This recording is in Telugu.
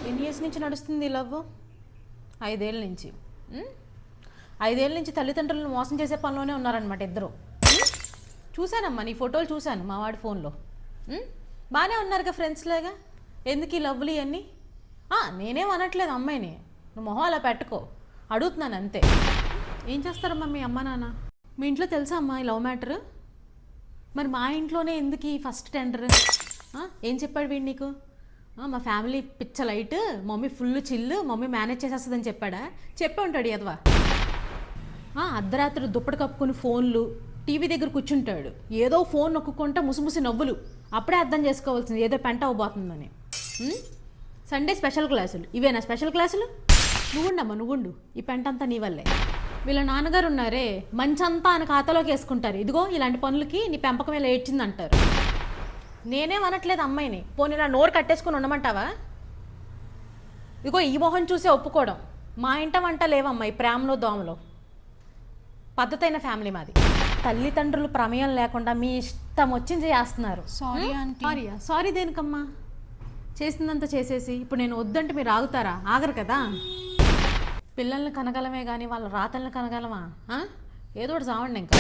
ఎన్ని ఇయర్స్ నుంచి నడుస్తుంది ఈ లవ్? 5 ఏళ్ళ నుంచి. 5 ఏళ్ళ నుంచి తల్లిదండ్రులను మోసం చేసే పనిలోనే ఉన్నారనమాట ఇద్దరు. చూశానమ్మా, నీ ఫోటోలు చూశాను మా వాడి ఫోన్లో. బాగానే ఉన్నారుగా ఫ్రెండ్స్ లాగా. ఎందుకు ఈ లవ్లీ అన్నీ? నేనేం అనట్లేదు అమ్మాయిని, నువ్వు మొహం అలా పెట్టుకో, అడుగుతున్నాను అంతే. ఏం చేస్తారమ్మా మీ అమ్మ నాన్న? మీ ఇంట్లో తెలుసా అమ్మా ఈ లవ్ మ్యాటర్? మరి మా ఇంట్లోనే ఎందుకు ఈ ఫస్ట్ టెండర్? ఏం చెప్పాడు వీడు నీకు? మా ఫ్యామిలీ పిచ్చ లైట్, మమ్మీ ఫుల్ చిల్లు, మమ్మీ మేనేజ్ చేసేస్తుందని చెప్పాడా? చెప్పే ఉంటాడు ఎదవా. అర్ధరాత్రి దుప్పటి కప్పుకొని ఫోన్లు, టీవీ దగ్గర కూర్చుంటాడు, ఏదో ఫోన్ నొక్కుంటా ముసిముసి నవ్వులు. అప్పుడే అర్థం చేసుకోవాల్సింది ఏదో పెంట అవ్వబోతుందని. సండే స్పెషల్ క్లాసులు, ఇవేనా స్పెషల్ క్లాసులు? నువ్వుండు, ఈ పెంట అంతా నీ వల్లే. వీళ్ళ నాన్నగారు ఉన్నారే, మంచంతా ఆయన ఖాతాలోకి వేసుకుంటారు. ఇదిగో ఇలాంటి పనులకి నీ పెంపకం ఇలా ఏడ్చిందంటారు. నేనేం అనట్లేదు అమ్మాయిని, పోనీ నా నోరు కట్టేసుకుని ఉండమంటావా? ఇదిగో ఈ మొహం చూసే ఒప్పుకోవడం. మా ఇంట వంట లేవమ్మా ఈ ప్రేమలో దోమలో. పద్ధతైన ఫ్యామిలీ మాది. తల్లిదండ్రులు ప్రమేయం లేకుండా మీ ఇష్టం వచ్చింది చేస్తున్నారు. సారీ దేనికమ్మా? చేసిందంతా చేసేసి ఇప్పుడు నేను వద్దంటే మీరు ఆగుతారా? ఆగరు కదా. పిల్లల్ని కనగలమే కానీ వాళ్ళ రాతల్ని కనగలమా? ఏదో ఒకటి చావండి ఇంకా.